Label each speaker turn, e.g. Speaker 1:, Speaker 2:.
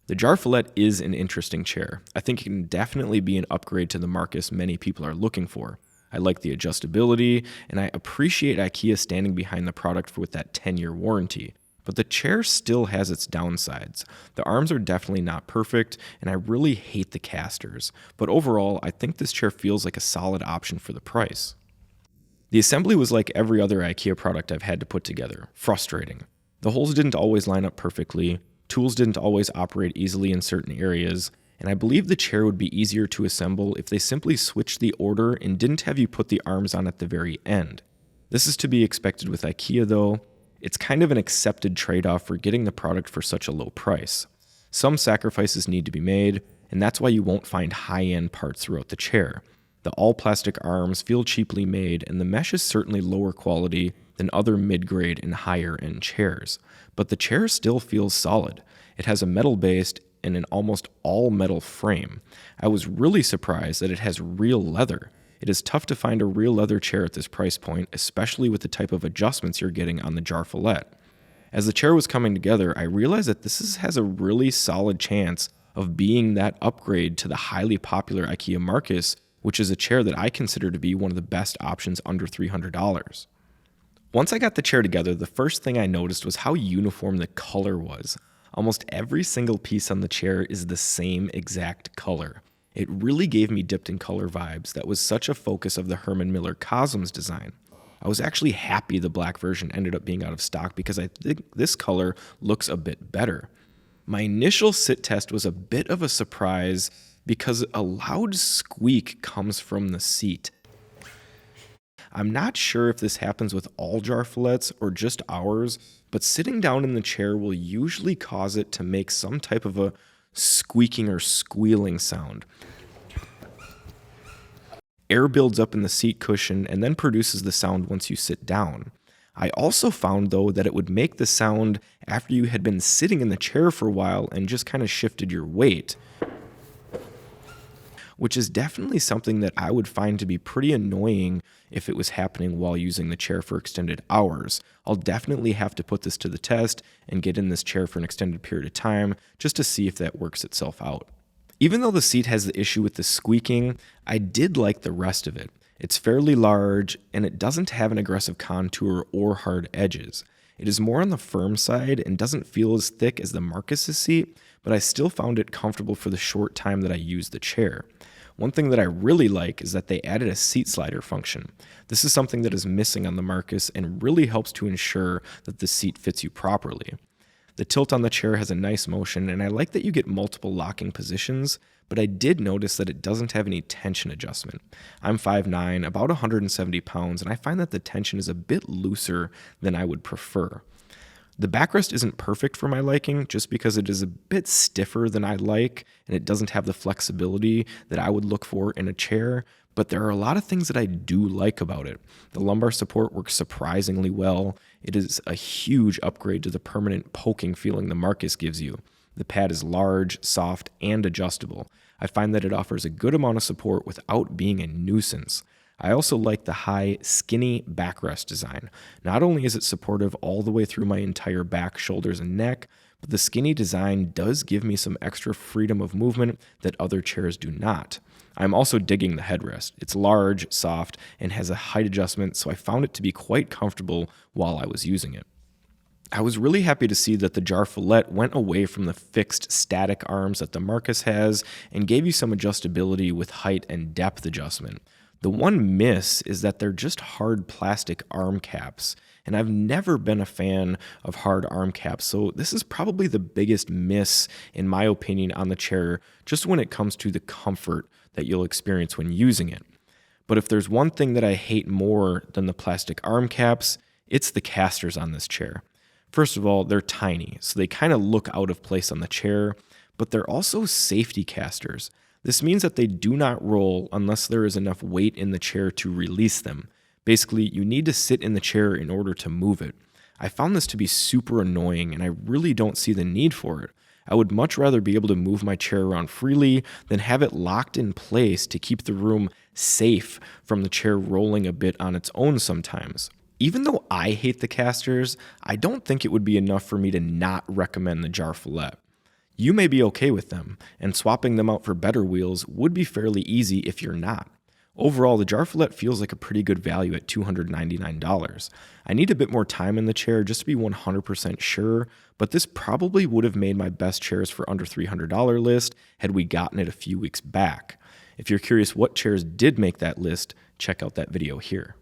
Speaker 1: The Jarvfjallet is an interesting chair. I think it can definitely be an upgrade to the Marcus many people are looking for. I like the adjustability, and I appreciate IKEA standing behind the product with that 10-year warranty. But the chair still has its downsides. The arms are definitely not perfect, and I really hate the casters. But overall, I think this chair feels like a solid option for the price. The assembly was like every other IKEA product I've had to put together, frustrating. The holes didn't always line up perfectly, tools didn't always operate easily in certain areas, and I believe the chair would be easier to assemble if they simply switched the order and didn't have you put the arms on at the very end. This is to be expected with IKEA though. It's kind of an accepted trade-off for getting the product for such a low price. Some sacrifices need to be made, and that's why you won't find high-end parts throughout the chair. The all-plastic arms feel cheaply made, and the mesh is certainly lower quality than other mid-grade and higher-end chairs. But the chair still feels solid. It has a metal-based and an almost all-metal frame. I was really surprised that it has real leather. It is tough to find a real leather chair at this price point, especially with the type of adjustments you're getting on the Jarvfjallet. As the chair was coming together, I realized that this has a really solid chance of being that upgrade to the highly popular IKEA Marcus, which is a chair that I consider to be one of the best options under $300. Once I got the chair together, the first thing I noticed was how uniform the color was. Almost every single piece on the chair is the same exact color. It really gave me dipped in color vibes that was such a focus of the Herman Miller Cosmos design. I was actually happy the black version ended up being out of stock because I think this color looks a bit better. My initial sit test was a bit of a surprise because a loud squeak comes from the seat. I'm not sure if this happens with all Jarvfjallets or just ours, but sitting down in the chair will usually cause it to make some type of a squeaking or squealing sound. Air builds up in the seat cushion and then produces the sound once you sit down. I also found though that it would make the sound after you had been sitting in the chair for a while and just kind of shifted your weight, which is definitely something that I would find to be pretty annoying if it was happening while using the chair for extended hours. I'll definitely have to put this to the test and get in this chair for an extended period of time just to see if that works itself out. Even though the seat has the issue with the squeaking, I did like the rest of it. It's fairly large and it doesn't have an aggressive contour or hard edges. It is more on the firm side and doesn't feel as thick as the Marcus's seat, but I still found it comfortable for the short time that I used the chair. One thing that I really like is that they added a seat slider function. This is something that is missing on the Marcus and really helps to ensure that the seat fits you properly. The tilt on the chair has a nice motion, and I like that you get multiple locking positions, but I did notice that it doesn't have any tension adjustment. I'm 5'9", about 170 pounds, and I find that the tension is a bit looser than I would prefer. The backrest isn't perfect for my liking just because it is a bit stiffer than I like and it doesn't have the flexibility that I would look for in a chair, but there are a lot of things that I do like about it. The lumbar support works surprisingly well. It is a huge upgrade to the permanent poking feeling the Marcus gives you. The pad is large, soft, and adjustable. I find that it offers a good amount of support without being a nuisance. I also like the high, skinny backrest design. Not only is it supportive all the way through my entire back, shoulders, and neck, but the skinny design does give me some extra freedom of movement that other chairs do not. I'm also digging the headrest. It's large, soft, and has a height adjustment, so I found it to be quite comfortable while I was using it. I was really happy to see that the Jarvfjallet went away from the fixed static arms that the Marcus has and gave you some adjustability with height and depth adjustment. The one miss is that they're just hard plastic arm caps, and I've never been a fan of hard arm caps, so this is probably the biggest miss, in my opinion, on the chair, just when it comes to the comfort that you'll experience when using it. But if there's one thing that I hate more than the plastic arm caps, it's the casters on this chair. First of all, they're tiny, so they kind of look out of place on the chair, but they're also safety casters. This means that they do not roll unless there is enough weight in the chair to release them. Basically, you need to sit in the chair in order to move it. I found this to be super annoying and I really don't see the need for it. I would much rather be able to move my chair around freely than have it locked in place to keep the room safe from the chair rolling a bit on its own sometimes. Even though I hate the casters, I don't think it would be enough for me to not recommend the Jarvfjallet. You may be okay with them, and swapping them out for better wheels would be fairly easy if you're not. Overall, the Jarvfjallet feels like a pretty good value at $299. I need a bit more time in the chair just to be 100% sure, but this probably would have made my best chairs for under $300 list had we gotten it a few weeks back. If you're curious what chairs did make that list, check out that video here.